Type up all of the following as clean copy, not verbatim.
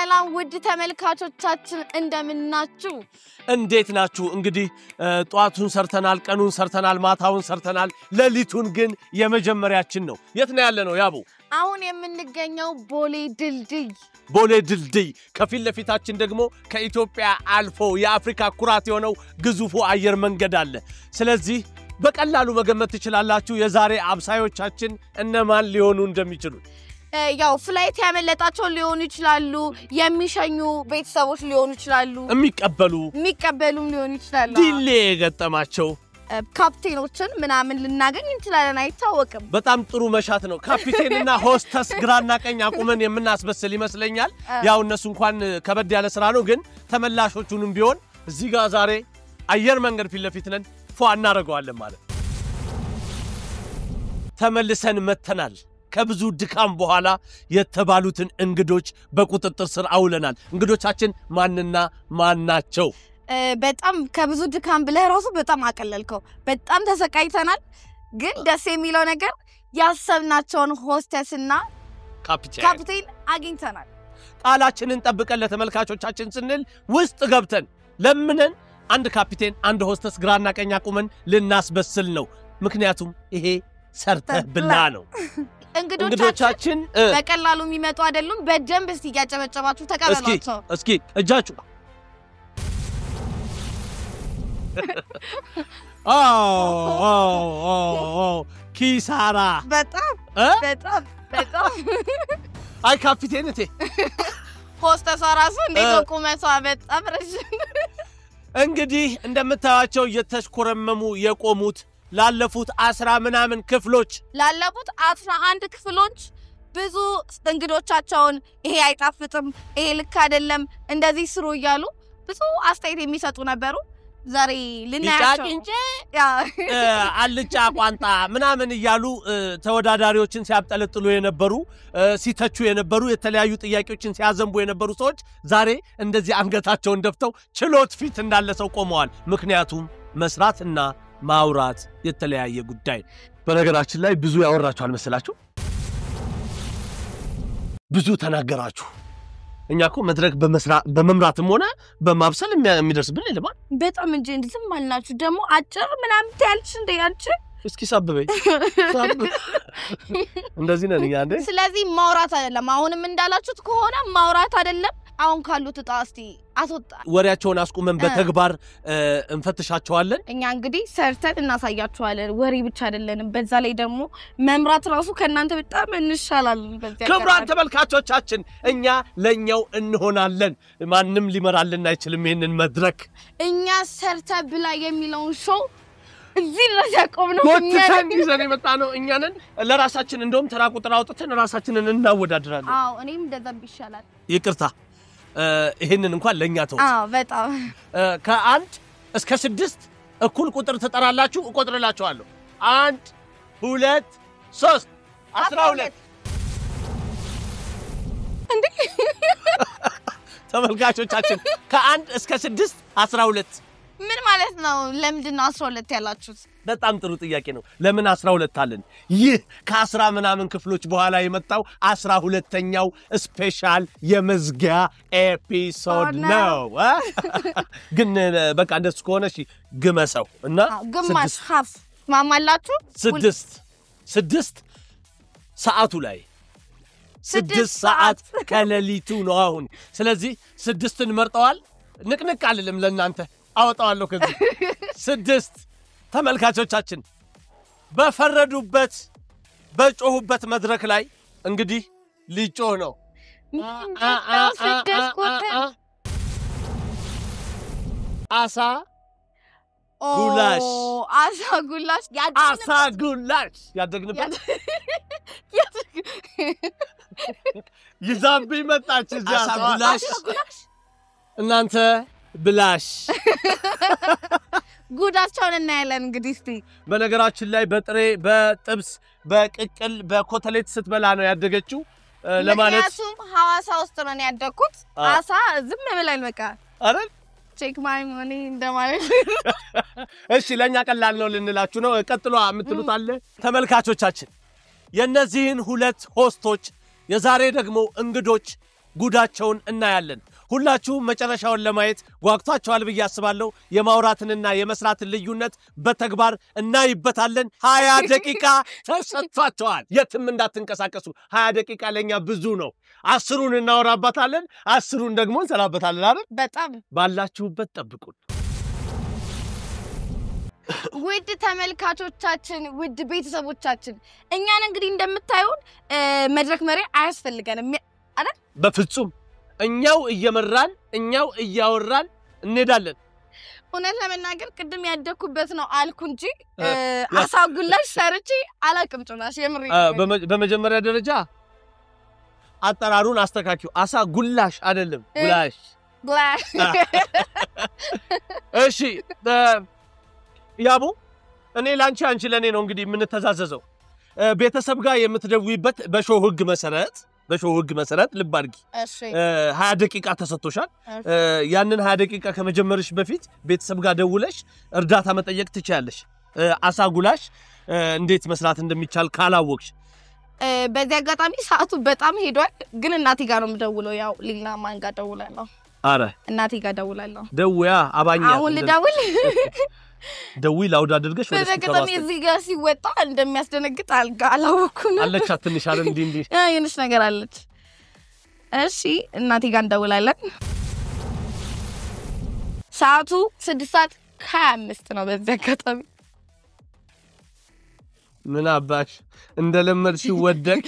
ሰላም ውድ ተመልካቾቻችን እንደምናችሁ እንዴት ናችሁ እንግዲህ ጧቱን ሰርተናል ቀኑን ሰርተናል ማታውን ሰርተናል ለሊቱን ግን የመጀመሪያችን ነው የት ነው ያለነው ያቡ አሁን የምንገኘው ቦሌ ድልድይ ከፊት ለፊታችን ደግሞ ከኢትዮጵያ አልፎ የአፍሪካ ኩራት የሆነው ግዙፉ አየር መንገድ አለ ስለዚህ በቀላሉ መገመት ትችላላችሁ የዛሬ አብሳዮቻችን እነማን ሊሆኑ እንደሚችሉ ያው ፍላይት ያመለጣቸው ሊሆኑ ይችላሉ የሚሸኙ ቤተሰቦች ሊሆኑ ይችላሉ የሚቀበሉም ሊሆኑ ይችላሉ ዲሌ የገጠማቸው ካፕቴኖችን ምናምን ልናገኝ እንችላለን አይታወቅም በጣም ጥሩ መሻት ነው ካፒቴንና ሆስተስ ግራና ቀኝ አቁመን የምናስበስል ይመስለኛል ያው እነሱ እንኳን ከበድ ያለ ስራ ነው ግን ተመላሾቹንም ቢሆን እዚህ ጋር ዛሬ አየር መንገድ ፊት ለፊት ነን ፏ እናረጋዋለን ማለት ተመልሰን መተናል ከብዙ ድካም በኋላ የተባሉትን እንግዶች በቁጥጥር ስር አውለናል እንግዶቻችን ማንና ማን ናቸው በጣም ከብዙ ድካም ብለ ራሱ በጣም አቀለልከው በጣም ተሰቃይተናል ግን ደስ የሚለው ነገር ያሰብናቸውን ሆስተስና ካፕቴን አግኝተናል ቃላችንን ጠብቀን ለተመልካቾቻችን ስንል ውስጥ ገብተን ለምነን አንድ ካፕቴን አንድ ሆስተስ ግራና ቀኝ አቁመን ልናስበስል ነው ምክንያቱም ይሄ ሰርተህ ብላ ነው እንግዶቻችን በቀላሉ የሚመጡ አይደሉም በደንብ እስቲ ያጨበጨባችሁ ተቀበሏቸው እስኪ እጃችሁ ኪሳራ በጣም አይ ካፒቴንቴ ሆስተሷ ራሱ እንዴት ቆመሷ በጣም ረጅም እንግዲህ እንደምታዩቸው የተሽኮረመሙ የቆሙት ላለፉት 10 ምናምን ክፍሎች 11 ክፍሎች ብዙ እንግዶቻቸውን ይሄ አይጣፍጥም ይሄ ልክ አይደለም እንደዚህ ስሩ ይያሉ ብዙ አስተያየት የሚሰጡ ነበሩ ዛሬ ልናያቸው አልጫ ቋንጣ ምናምን ይያሉ ተወዳዳሪዎችን ሲያብጠለጥሉ የነበሩ ሲተቹ የነበሩ የተለያዩ ጥያቄዎችን ሲያዘንቡ የነበሩ ሰዎች ዛሬ እንደዚህ አንገታቸውን ደፍተው ችሎት ፊት እንዳለ ሰው ቆመዋል ምክንያቱም መስራትና ማውራት የተለያየ ጉዳይ በነገራችን ላይ ብዙ ያወራችሁ አልመሰላችሁ ብዙ ተናገራችሁ እኛኮ መድረክ በመምራትም ሆነ በማብሰል የሚደርስብን ይልማል በጣም እንጂ እንድትም ማልናችሁ ደሞ አጭር ምናምን ታልሽ እንደ ያንቺ እስኪ ሳብበይ እንደዚህ ነን ያንዴ ስለዚህ ማውራት አይደለም አሁንም እንዳላችሁት ከሆነ ማውራት አይደለም አሁን ካሉት ጣስቲ አስወጣ ወሬያቸውን አስቁመን በተግባር እንፈትሻቸዋለን እኛ እንግዲህ ሰርተን እናሳያቸዋለን ወሬ ብቻ አይደለም በዛ ላይ ደግሞ መምራት ራሱ ከናንተ በጣም እንሻላለን በዚያ ክብራን ተመልካቾቻችን እኛ ለኛው እንሆናለን ማንንም ሊመራልን አይችልም ይሄንን መድረክ እኛ ሰርተ ብላ የሚለውን ሾው እዚህ ድረስ ያቆምነው ወጥተን ይዘን የመጣ ነው እኛ ነን ለራሳችን እንደውም ተራ ቁጥር አውጥተን ራሳችንን እናወዳድራለን አዎ እኔም እንደዛ ቢሻላል ይቅርታ ይሄንን እንኳን ለኛ ተው በጣም ከ1 እስከ 6 እኩል ቁጥር ተጠራላችሁ እቆጥርላችኋለሁ 1 2 3 12 እንዴ ተመልካቾቻችን ከ1 እስከ 6 12 ምን ማለት ነው ለምንድን ነው 12 ያላችሁት በጣም ጥሩ ጥያቄ ነው ለምን 12 አለን ይህ ከ10 ምናምን ክፍሎች በኋላ የመጣው 12ኛው ስፔሻል የመዝጊያ ኤፒሶድ ነው ግን በቃ እንደሱ ከሆነ እሺ ግመሰው እና ግማሽ half ማማላችሁ 6 ሰዓቱ ላይ 6 ሰዓት ከሌሊቱ ነው አሁን ስለዚህ 6ን መርጠዋል ንቅንቅ አልልም ለእናንተ አወጣዋለሁ ከዚህ 6 ተመልካቾቻችን በፈረዱበት በጮሁበት መድረክ ላይ እንግዲህ ሊጮህ ነው አሳ ጉላሽ ያደግንበት ይዛብኝ መጣች እዚህ አሳ ጉላሽ እናንተ ብላሽ ጉዳቸውን እናያለን እንግዲህ እስቲ በነገራችን ላይ በጥሬ በጥብስ በቅቅል በኮተሌት ስትበላ ነው ያደገችው ለማለት ምክንያቱም ሐዋሳ ውስጥ ነው ያደግኩት አሳ ዝም ብለን በቃ አይደል ቼክ ማይ ማኒ እንደማለት እሺ ለኛ ቀላል ነው ልንላችሁ ነው ቀጥሎ አምጥሉት አለ ተመልካቾቻችን የነዚህን ሁለት ሆስቶች የዛሬ ደግሞ እንግዶች ጉዳቸውን እናያለን ሁላችሁም መጨረሻውን ለማየት ጓግታችኋል ብዬ አስባለሁ የማውራትንና የመስራትን ልዩነት በተግባር እናይበታለን 20 ደቂቃ ተሰጥቷቸዋል የትም እንዳትንቀሳቀሱ 20 ደቂቃ ለኛ ብዙ ነው 10ን እናወራባታለን 10ን ደግሞ እንሰራበታለን አይደል በጣም ባላችሁበት ጠብቁን ውድ ተመልካቾቻችን ውድ ቤተሰቦቻችን እኛን እንግዲህ እንደምታዩን መድረክ መሪ አያስፈልገንም አይደል በፍጹም እኛው እየመራን እኛው እያወራን እንሄዳለን እውነት ለመናገር ቅድም ያደኩበት ነው አልኩ እንጂ አሳጉላሽ ሰርቼ አላቅም ጭራሽ የምር በመጀመሪያ ደረጃ አጠራሩን አስተካክዩ አሳጉላሽ አይደለም ጉላሽ እሺ ያቡ እኔ ላንቺ አንቺ ለኔ ነው እንግዲህ ምን ተዛዘዘው ቤተሰብ ጋር የምትደውይበት በሾው ህግ መሰረት ልብ አድርጊ 20 ደቂቃ ተሰጥቶሻል ያንን 20 ደቂቃ ከመጀመርሽ በፊት ቤተሰብ ጋር ደውለሽ እርዳታ መጠየቅ ትችያለሽ አሳጉላሽ እንዴት መስራት እንደሚቻል ካላወቅሽ በዚህ አጋጣሚ ሰዓቱ በጣም ሄዷል ግን እናቴ ጋር ነው የምደውለው ያው ሌላ ማን ጋር ደውላለሁ አረ እናቴ ጋር ደውላለሁ ደውያ አባኛ አሁን ልደውል ደውይ ላውድ አድርገሽ ወደ በቀጣሚ እዚህ ጋር ሲወጣ እንደሚያስደነግጥ አላወኩም አለቻት ትንሽ አረ እንዴ የነሽ ነገር አለች እሺ እናቴ ጋር እንደውላለን ሰዓቱ 6:25 ነው በዚህ አጋጣሚ ምን አባሽ እንደለመድሽ ወደቅ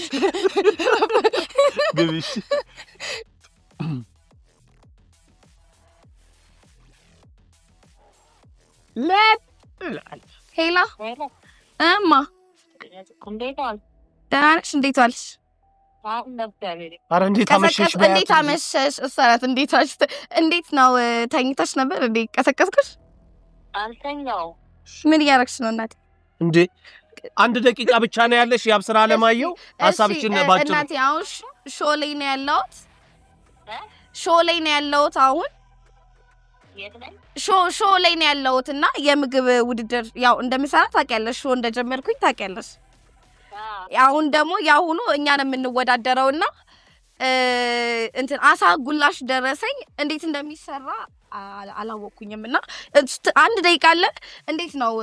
ግብሽ ሄላ እማ ዳንሽ እንዴት ዋልሽ አረ እንዴት አመሸሽ እሰራት እንዴት ነው ተኝተሽ ነበር እንዴ ቀሰቀስኩሽ አልተኛው ምን ያረክሽ ነው እናቴ እንዴ አንድ ደቂቃ ብቻ ነው ያለሽ ያብስራ ለማየው ሐሳብሽን ባጭሩ እናቴ አሁን ሾሌ ነው ያለውት አሁን ሾ ላይ ነው ያለውትና የምግብ ውድድር ያው እንደምሰራ ታውቂያለሽ ሾ እንደጀመርኩኝ ታውቂያለሽ አሁን ደግሞ ያሁኑ እኛ ነን የምንወዳደረውና እንትን አሳጉላሽ ደረሰኝ እንዴት እንደሚሰራ አላወኩኝምና አንድ ደቂቃ አለ እንዴት ነው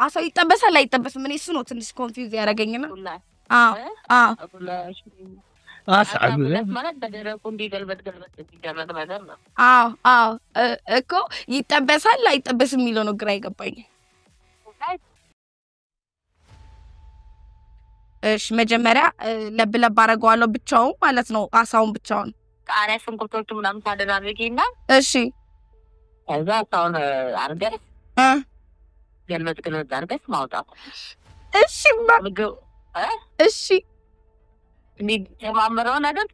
አሳው ይጠበሳል አይጠበስም እኔ እሱ ነው ትንሽ ኮንፊውዝ ያደረገኝና አሳጉላሽ ማለት በደረቁ እንዲገልበጥ ይደረግ ነገር ነው እኮ ይጠበሳል አይጠበስም የሚለው ነው ግራ ይገባኝ እሺ መጀመሪያ ለብ አረጋዋለሁ ብቻው ማለት ነው አሳውን ብቻውን ቃሪያ ሽንኩርቶቹ ምናምን ታደራርጊና እሺ ከዛ አሳውን አርገሽ ገልበጥ አርገሽ ማውጣት እሺ እሺ ተማምረው ነገር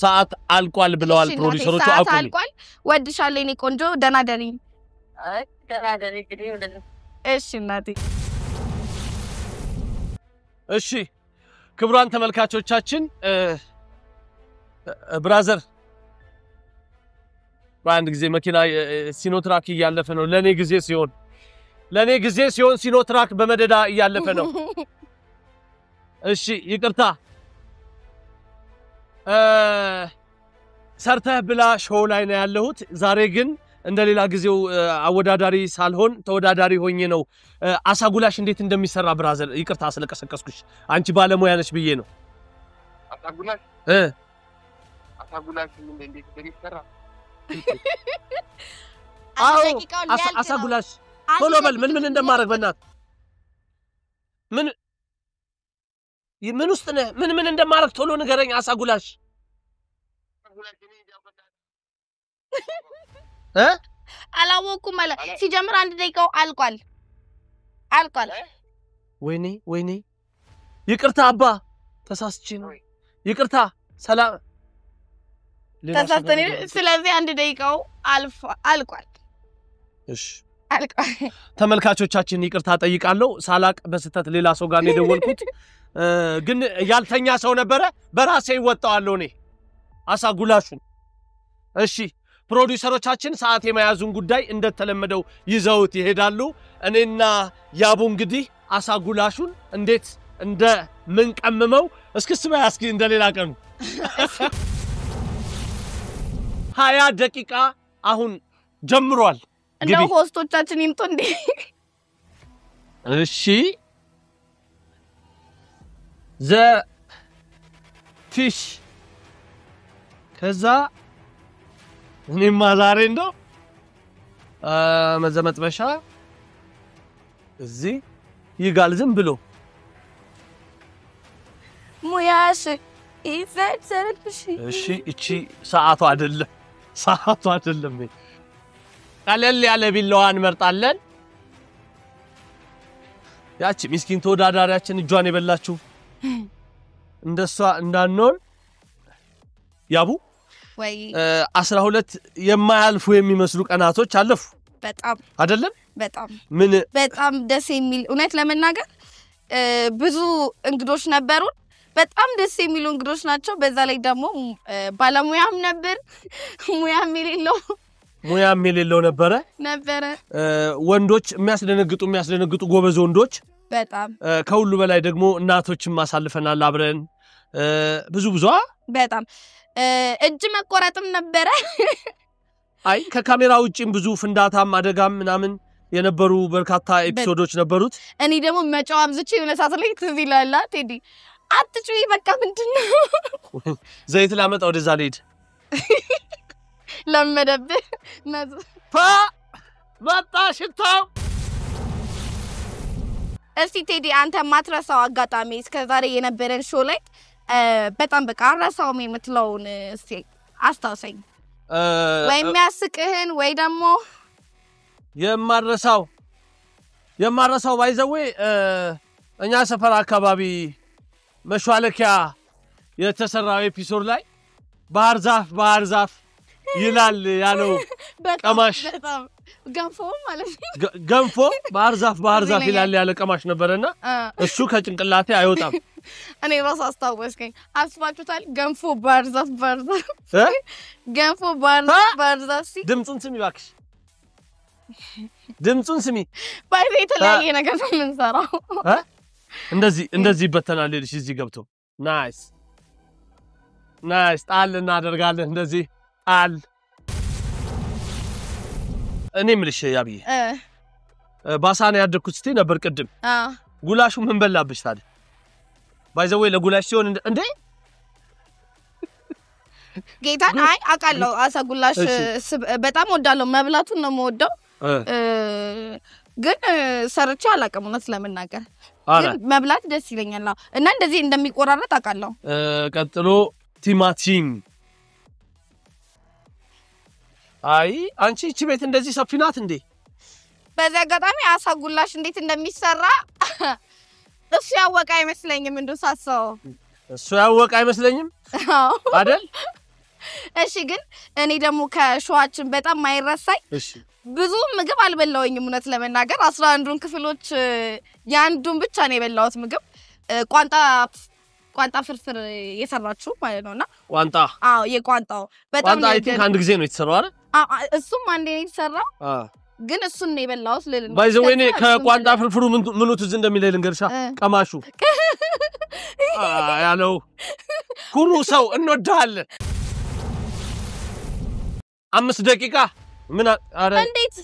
ሰዓት አልቋል ብለዋል ፕሮዲዩሰሮቹ አቁም አልቋል ወድሻለሁ እኔ ቆንጆ ደናደሪ እሺ እናቴ እሺ ክብራን ተመልካቾቻችን ብራዘር በአንድ ጊዜ መኪና ሲኖትራክ እያለፈ ነው ለኔ ጊዜ ሲሆን ሲኖትራክ በመደዳ እያለፈ ነው እሺ ይቅርታ ሰርተህ ብላ ሾው ላይ ነው ያለሁት ዛሬ ግን እንደሌላ ጊዜው አወዳዳሪ ሳልሆን ተወዳዳሪ ሆኜ ነው አሳጉላሽ እንዴት እንደሚሰራ ብራዘር ይቅርታ ስለቀሰቀስኩሽ አንቺ ባለሙያ ነሽ ብዬ ነው አሳጉላሽ ምን እንዴት እንደሚሰራ አሳጉላሽ ቶሎ በል ምን እንደማረግ በእናትህ ምን ውስጥ ነህ ምን እንደማረግ ቶሎ ንገረኝ አሳጉላሽ አላወኩም ማለት ሲጀምር አንድ ደቂቃው አልቋል ወይኔ ይቅርታ አባ ተሳስቼ ነው ይቅርታ ሰላም ተሳስተኝ ስለዚህ አንድ ደቂቃው አልቋል እሺ አልቋል ተመልካቾቻችን ይቅርታ ጠይቃለሁ ሳላቅ በስተት ሌላ ሰው ጋር ነው ደወልኩት ግን ያልተኛ ሰው ነበረ በራሴ ይወጣዋለሁ እኔ አሳጉላሹን እሺ ፕሮዲዩሰሮቻችን ሰዓት የመያዙን ጉዳይ እንደተለመደው ይዘውት ይሄዳሉ እኔና ያቡ እንግዲህ አሳጉላሹን እንዴት እንደ ምን ቀምመው እስክስባ ያስኪ እንደሌላ ቀኑ 20 ደቂቃ አሁን ጀምሯል እንደው ሆስቶቻችን ይምጡ እንዴ እሺ the fish ከዛ እኔማ ዛሬ እንደው መዘመጥበሻ እዚህ ይጋል ዝም ብሎ ሙያሽ ይፈጸርብሽ እሺ እቺ ሰዓቱ አይደለም ቀለል ያለ ቢላዋን መርጣለን ያቺ ምስኪን ተወዳዳሪያችን እጇን የበላችሁ እንደሷ እንዳንኖር ያቡ ወይ 12 የማያልፉ የሚመስሉ ቀናቶች አለፉ በጣም አይደለም በጣም ምን በጣም ደስ የሚል እውነት ለመናገር ብዙ እንግዶች ነበሩን በጣም ደስ የሚሉ እንግዶች ናቸው በዛ ላይ ደግሞ ባለሙያም ነበር ሙያም የሌለው ነበረ ወንዶች የሚያስደነግጡ ጎበዝ ወንዶች በጣም ከሁሉ በላይ ደግሞ እናቶችን ማሳልፈናል አብረን ብዙ በጣም እጅ መቆረጥም ነበረ አይ ከካሜራ ውጪም ብዙ ፍንዳታም አደጋም ምናምን የነበሩ በርካታ ኤፒሶዶች ነበሩት እኔ ደግሞ መጫዋም ዝቼ የነሳት ላይ ትዝ ይላል ቴዲ አትጩይ በቃ ምንድነው ዘይት ላመጣ ወደዛ ልሂድ ለመደብህ መጣ ሽታው እስቲ ቴዲ አንተ ማትረሳው አጋጣሚ እስከዛሬ የነበረን ሾው ላይ በጣም በቃ አራሳውም የምትለውን እስቲ አስታውሰኝ ወይ የሚያስቅህን ወይ ደግሞ የማረሳው ባይዘዌ እኛ ሰፈር አካባቢ መሿለኪያ የተሰራው ኤፒሶድ ላይ ባህር ዛፍ ይላል ያለው ቀማሽ በጣም ገንፎ ማለት ገንፎ ባህር ዛፍ ይላል ያለ ቀማሽ ነበርና እሱ ከጭንቅላቴ አይወጣም እኔ ራስ አስታወስከኝ አስፋችሁታል ገንፎ ባህር ዛፍ ገንፎ ባህር ዛፍ ሲ ድምጹን ስሚ ባክሽ ድምጹን ስሚ ባይቤት ላይ ነገር ምን ሰራው እንደዚህ በተናል ልጅ እዚህ ገብቶ ናይስ ጣል እናደርጋለን እንደዚህ ጣል እኔ ምልሽ ያብዬ ባሳና ያደኩት እስቲ ነበር ቅድም ጉላሹ ምን በላብሽ ታዲያ ባይዘዌ ለጉላሽ ሲሆን እንዴ ጌታ አይ አቃለው አሳ ጉላሽ በጣም ወዳለው መብላቱን ነው የምወደው ግን ሰርቻ አላቀም ነው ስለምናገር ግን መብላት ደስ ይለኛል እና እንደዚህ እንደሚቆራረጥ አቃለው ቀጥሎ ቲማቲም አይ አንቺ እቺ ቤት እንደዚህ ሰፊ ናት እንዴ በዛ አጋጣሚ አሳ ጉላሽ እንዴት እንደሚሰራ እሱ ያወቀ አይመስለኝም እንደሳሰው እሱ ያወቀ አይመስለኝም አይደል እሺ ግን እኔ ደግሞ ከሾዋችን በጣም ማይረሳይ እሺ ብዙ ምግብ አልበላውኝም እውነት ለመናገር 11ን ክፍሎች ያንዱን ብቻ ነው የበላሁት ምግብ ቋንጣ ፍርፍር የሰራችሁ ማለት ነውና ቋንጣ የቋንጣው በጣም ቋንጣ አይ ቲንክ አንድ ጊዜ ነው የተሰራው አይደል እሱም አንዴ ነው የተሰራው ግን እሱን ነው የበላሁት ለልን ባይዘዌ እኔ ከቋንጣ ፍርፍሩ ምኑ ትዝ እንደሚለኝ ልንገርሻ ቀማሹ ያለው ኩሩ ሰው እንወዳለን 5 ደቂቃ ምን አረ እንዴት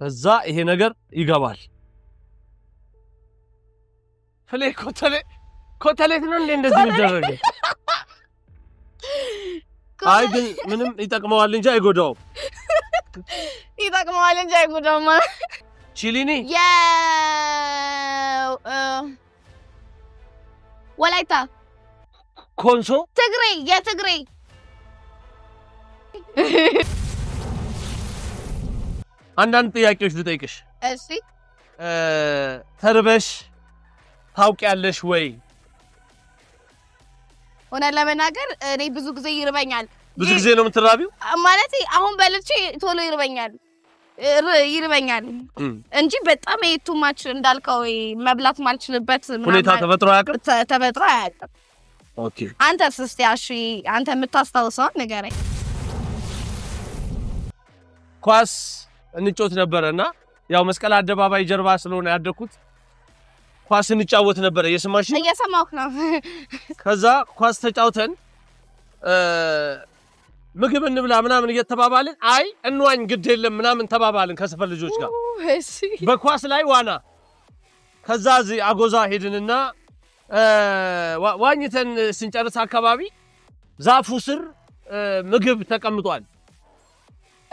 እዛ ይሄ ነገር ይገባል ፍሌ ኮተሌት ነው እንደዚህ የሚደረገው አይ ግን ምንም ይጠቅመዋል እንጂ አይጎዳው ይጠቅመዋል እንጂ አይጎዳው ማለት ቺሊኒ ወላይታ ኮንሶ የትግሬ አንዳንድ ጥያቄዎች ልጠይቅሽ እሺ ተርበሽ ታውቂያለሽ ወይ ሆነ ለመናገር እኔ ብዙ ጊዜ ይርበኛል ብዙ ጊዜ ነው የምትራቢው ማለት አሁን በልቼ ቶሎ ይርበኛል እንጂ በጣም የቱማች እንዳልከው መብላት ማልችልበት ሁኔታ ተፈጥሮ አያውቅም ኦኬ አንተስ እስቲ እሺ አንተ የምታስታውሰው ንገረኝ ኳስ እንጮት ነበርና ያው መስቀል አደባባይ ጀርባ ስለሆነ ያደኩት ኳስ እንጫወት ነበር እየሰማሽ እየሰማሁ ነው ከዛ ኳስ ተጫውተን ምግብ እንብላ ምናምን እየተባባልን አይ እንዋኝ ግድ የለም ምናምን ተባባልን ከሰፈር ልጆች ጋር እሺ በኳስ ላይ ዋና ከዛ እዚ አጎዛ ሄድንና ዋኝተን ስንጨርስ አካባቢ ዛፉ ስር ምግብ ተቀምጧል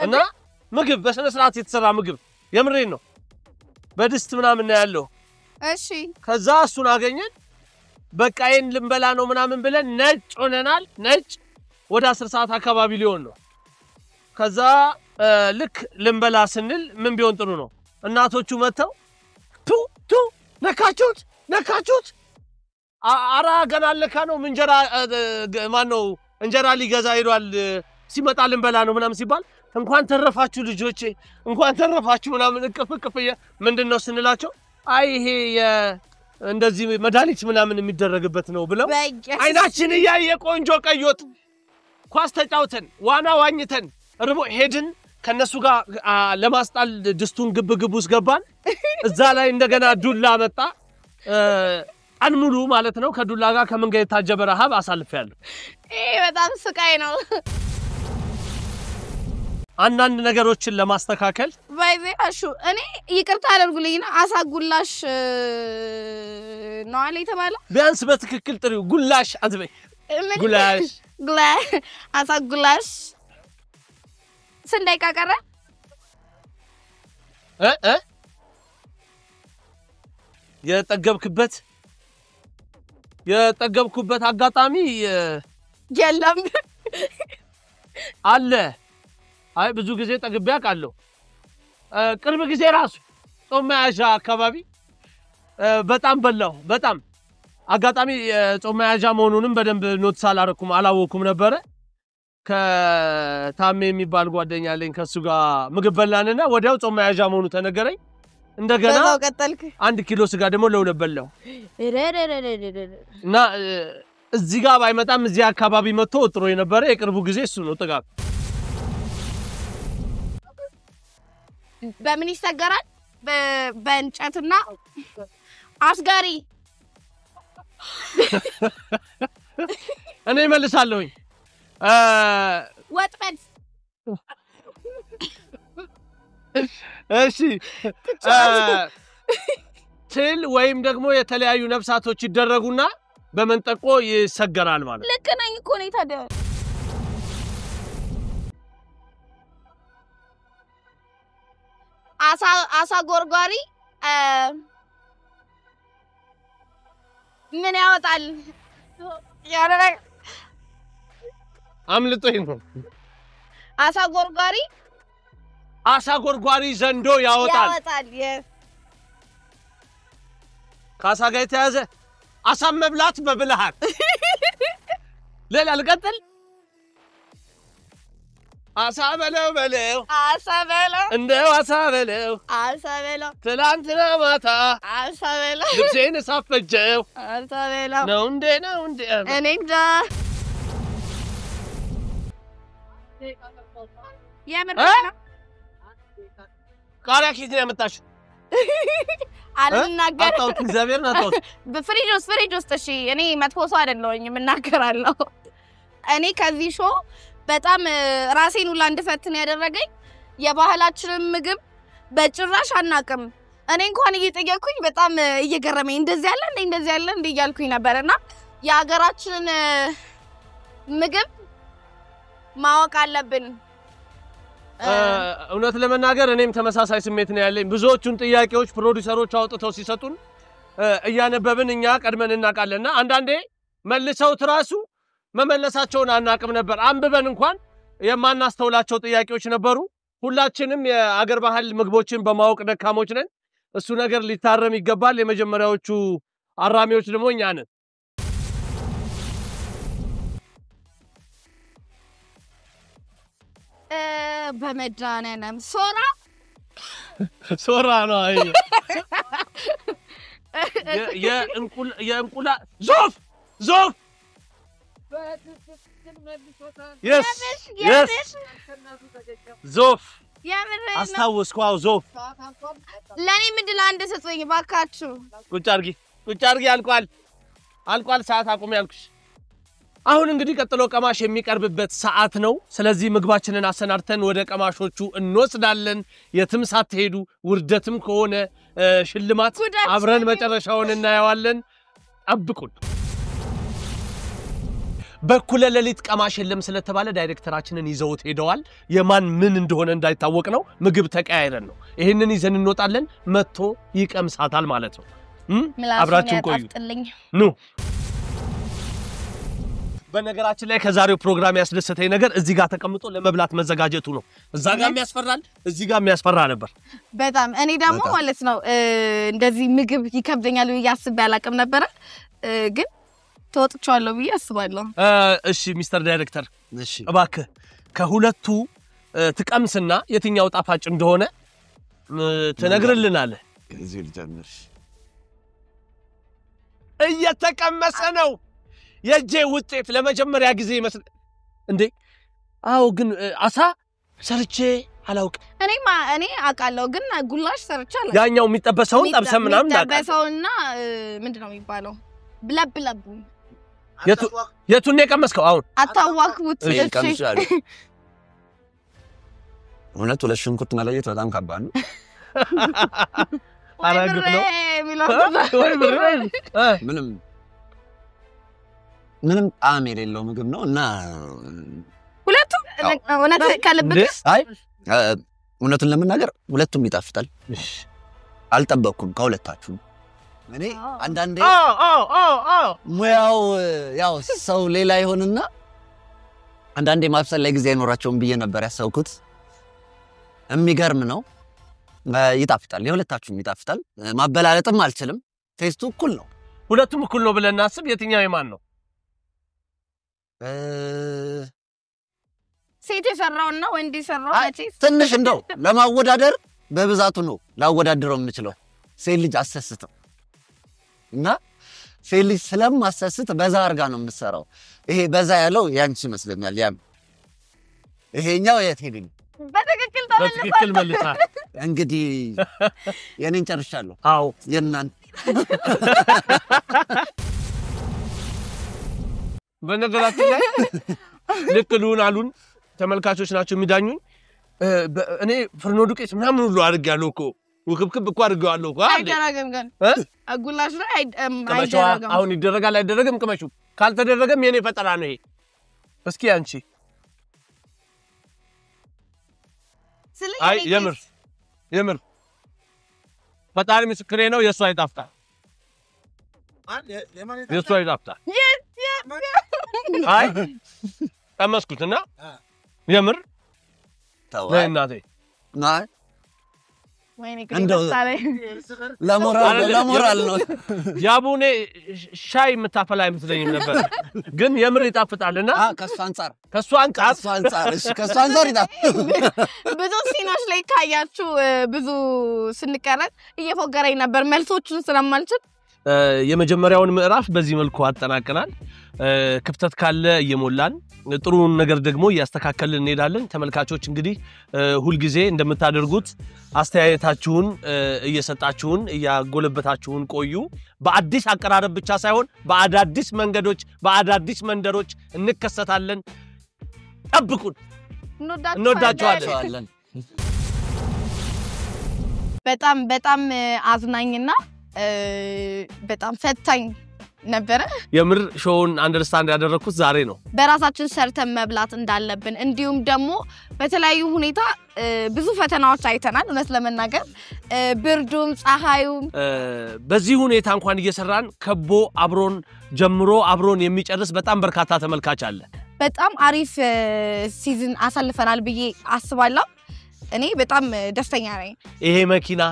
እና ምግብ በስነ ስርዓት የተሰራ ምግብ የምሬን ነው በድስት ምናምን ያለው እሺ ከዛ እሱን አገኘን በቃዬን ልንበላ ነው ምናምን ብለን ነጭ ሆነናል ነጭ ወደ 10 ሰዓት አካባቢ ሊሆን ነው ከዛ ልክ ልንበላ ስንል ምን ቢሆን ጥሩ ነው እናቶቹ መተው ቱ ነካቹት አራ ገና ለካ ነው እንጀራ ማን ነው እንጀራ ሊገዛ ሄዷል ሲመጣ ልንበላ ነው ምናምን ሲባል እንኳን ተረፋችሁ ልጆቼ እንኳን ተረፋችሁ ምናምን እቅፍ ምንድነው ስንላቸው አይ ይሄ እንደዚህ መድኃኒት ምናምን የሚደረግበት ነው ብለው አይናችን ያየ ቆንጆ ቀዮት ኳስ ተጫውተን ዋና ዋኝተን ርቦ ሄድን ከነሱ ጋር ለማስጣል ድስቱን ግብግቡስ ገባን እዛ ላይ እንደገና ዱላ መጣ አንሙሉ ማለት ነው ከዱላ ጋር ከመንገድ ታጀበ ረሃብ አሳልፈያለሁ በጣም ስቃይ ነው አንዳንድ ነገሮችን ለማስተካከል ባይዘሽ እኔ ይቅርታ አድርጉልኝና አሳጉላሽ ነው አለ የተባለ ቢያንስ በትክክል ጥሪው ጉላሽ አትበይ ጉላሽ አሳጉላሽ ስንት ቀረ የጠገብኩበት አጋጣሚ የለም አለ አይ ብዙ ጊዜ ጠግቤ አቃለሁ ቅርብ ጊዜ ራሱ ጾማያዣ አካባቢ በጣም በላው በጣም አጋጣሚ ጾማያዣ መሆኑንም በደንብ ኖትስ አላወኩም ነበር ከታሜ የሚባል ጓደኛ አለኝ ከሱ ጋር ምግብ በላንና ወዲያው ጾማያዣ መሆኑ ተነገረኝ እንደገና 1 ኪሎ ስጋ ደግሞ ለሁለት በላው እና እዚህ ጋር ባይመጣም እዚህ አካባቢ መጥቶ ጥሮ የነበረ የቅርቡ ጊዜ እሱ ነው ጥጋብ በምን ይሰገራል በእንጨትና አስጋሪ እኔ መልሳለሁኝ ወጥመድ እሺ ትል ወይም ደግሞ የተለያዩ ነፍሳቶች ይደረጉና በመንጠቆ ይሰገራል ማለት ልክ ነኝ እኮ ነው ታዲያ አሳ ጎርጓሪ ምን ያወጣል ያረረ አምልጦኝ ነው አሳ ጎርጓሪ ዘንዶ ያወጣል ካሳ ጋር የተያዘ አሳ መብላት በብልሃት ሌላ ልቀጥል አሳ በለው እንደው አሳ በለው ትላንትና ማታ አሳ በለው ልብሴን ሳፈጀው አሳ በለው ነው እንዴ እኔ እንጃ የምርና ቃሪያ ኬት ነው ያመጣሽ አልናገር አጣውት እግዚአብሔር ናጣውት በፍሪጅ ውስጥ እሺ እኔ መጥፎ ሰው አይደለሁኝ እናገራለሁ እኔ ከዚህ ሾው በጣም ራሴን ሁላ እንድፈትን ያደረገኝ የባህላችንን ምግብ በጭራሽ አናቅም እኔ እንኳን እየጠየቅኩኝ በጣም እየገረመኝ እንደዚህ ያለ እንደ እያልኩኝ ነበርና የሀገራችንን ምግብ ማወቅ አለብን እውነት ለመናገር እኔም ተመሳሳይ ስሜት ነው ያለኝ ብዙዎቹን ጥያቄዎች ፕሮዲዩሰሮች አውጥተው ሲሰጡን እያነበብን እኛ ቀድመን እናቃለና አንዳንዴ መልሰው ትራሱ መመለሳቸውን አናቅም ነበር አንብበን እንኳን የማናስተውላቸው ጥያቄዎች ነበሩ ሁላችንም የአገር ባህል ምግቦችን በማወቅ ደካሞች ነን እሱ ነገር ሊታረም ይገባል የመጀመሪያዎቹ አራሚዎች ደግሞ እኛ ነን በመድኃኒዓለም ሶራ ነው አይ የእንቁላ ዞፍ yes ዞፍ አስታውስኳው ዞፍ ለኔ ምድል አንድ ሰጥኝ ባካችሁ ቁጭ አርጊ ቁጭ አድርጊ አልቋል ሰዓት አቁም ያልኩሽ አሁን እንግዲህ ቀጥሎ ቀማሽ የሚቀርብበት ሰዓት ነው ስለዚህ ምግባችንን አሰናርተን ወደ ቀማሾቹ እንወስዳለን የትም ሳትሄዱ ውርደትም ከሆነ ሽልማት አብረን መጨረሻውን እናያዋለን አብቁን በኩለ ለሊት ቀማሽ የለም ስለተባለ ዳይሬክተራችንን ይዘውት ሄደዋል የማን ምን እንደሆነ እንዳይታወቅ ነው ምግብ ተቀያይረን ነው ይሄንን ይዘን እንወጣለን መጥቶ ይቀምሳታል ማለት ነው አብራችን ቆዩ ኑ በነገራችን ላይ ከዛሬው ፕሮግራም ያስደሰተኝ ነገር እዚህ ጋር ተቀምጦ ለመብላት መዘጋጀቱ ነው እዛ ጋር የሚያስፈራል እዚህ ጋር የሚያስፈራ ነበር በጣም እኔ ደግሞ ማለት ነው እንደዚህ ምግብ ይከብደኛል ብዬ አስቤ አላቅም ነበር ግን ተወጥቻለሁ ብዬ አስባለሁ እሺ ሚስተር ዳይሬክተር እሺ እባክህ ከሁለቱ ትቀምስና የትኛው ጣፋጭ እንደሆነ ትነግርልናለህ ከዚህ ልጀምር እየተቀመሰ ነው የጄ ውጤት ለመጀመሪያ ጊዜ ይመስል እንዴ አው ግን አሳ ሰርቼ አላውቅ እኔ አቃለው ግን ጉላሽ ሰርቻለሁ ያኛው የሚጠበሰውን ጠብሰን ምናምን ጠበሰውና ምንድነው የሚባለው ብለብለብ የቱን የቀመስከው አሁን አታዋክቡት እሺ እውነት ለሽንኩርት መለየት በጣም ከባድ ነው አራግፍ ነው ወይ ምንም ጣዕም የሌለው ምግብ ነው እና ሁለቱም እውነት ከልብክ አይ እውነቱን ለመናገር ሁለቱም ይጣፍጣል አልጠበቅኩም ከሁለታችሁ እኔ አንዳንዴ ሙያው ያው ሰው ሌላ ይሆንና አንዳንዴ ማብሰል ላይ ጊዜ አይኖራቸውም ብዬ ነበር ያሰብኩት የሚገርም ነው ይጣፍጣል የሁለታችሁም ይጣፍጣል ማበላለጥም አልችልም ቴስቱ እኩል ነው ሁለቱም እኩል ነው ብለን እናስብ የትኛው የማን ነው ሴት የሰራውና ወንድ የሰራው አቺስ ትንሽ እንደው ለማወዳደር በብዛቱ ነው ላወዳደረው የምንችለው ሴት ልጅ አሰስተው እና ሴት ልጅ ስለማሰስት በዛ አርጋ ነው የምትሰራው ይሄ በዛ ያለው ያንቺ መስለኛል ያም ይሄኛው የቴዲን በትክክል መልሳ እንግዲህ የኔን ጨርሻለሁ አዎ የናን በነገራችን ላይ ልክሉን አሉን ተመልካቾች ናቸው የሚዳኙኝ እኔ ፍርኖ ዱቄት ምናምን ሁሉ አድርጋለሁ እኮ ወክብክብ እኮ አድርጋለሁ እኮ አይደረግም ግን አጉላሽ ላይ አይደረግም አሁን ይደረጋል አይደረግም ቅመሹ ካልተደረገም የኔ ፈጠራ ነው ይሄ እስኪ አንቺ አይ የምር ፈጣሪ ምስክሬ ነው የሱ አይጣፍጣል የሱ አይጣፍጣል አይ ተመስኩትና የምር ለእናቴ ናይ ወይኔ ከታለ ለሞራል ነው ያቡኔ ሻይ መታፈላ አይመስለኝም ነበር ግን የምር ይጣፍጣልና ከሱ አንፃር እሺ ከሱ አንፃር ይጣፍጣል ብዙ ሲኖች ላይ ካያችሁ ብዙ ስንቀረጥ እየፎገረኝ ነበር መልሶቹን ስለማልችል የመጀመሪያውን ምዕራፍ በዚህ መልኩ አጠናቀናል ክፍተት ካለ እየሞላን ጥሩ ነገር ደግሞ ያስተካከልን እንሄዳለን ተመልካቾች እንግዲህ ሁሉ ጊዜ እንደምታደርጉት አስተያየታችሁን እየሰጣችሁን ያጎለበታችሁን ቆዩ በአዲስ አቀራረብ ብቻ ሳይሆን በአዳዲስ መንገዶች በአዳዲስ መንደሮች እንከሰታለን ጠብቁን እንወዳችኋለን በጣም አዝናኝና በጣም ፈታኝ ነበር የምር ሾውን አንደርስታንድ ያደረኩት ዛሬ ነው በራሳችን ሰርተን መብላት እንዳለብን እንዲሁም ደግሞ በተለያዩ ሁኔታ ብዙ ፈተናዎች አይተናል እውነት ለመናገር ብርዱም ፀሐዩም በዚህ ሁኔታ እንኳን እየሰራን ከቦ አብሮን ጀምሮ አብሮን የሚጨርስ በጣም በርካታ ተመልካች አለ በጣም አሪፍ ሲዝን አሳልፈናል ብዬ አስባለሁ እኔ በጣም ደስተኛ ነኝ ይሄ መኪና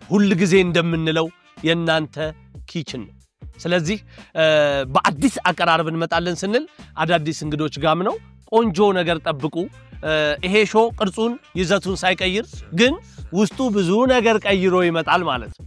ሁሉ ጊዜ እንደምንለው የናንተ ኪችን ስለዚህ በአዲስ አቀራረብ እንመጣለን ስንል አዳዲስ እንግዶች ጋም ነው ቆንጆ ነገር ጠብቁ ይሄ ሾው ቅርጹን ይዘቱን ሳይቀይር ግን ውስጡ ብዙ ነገር ቀይሮ ይመጣል ማለት ነው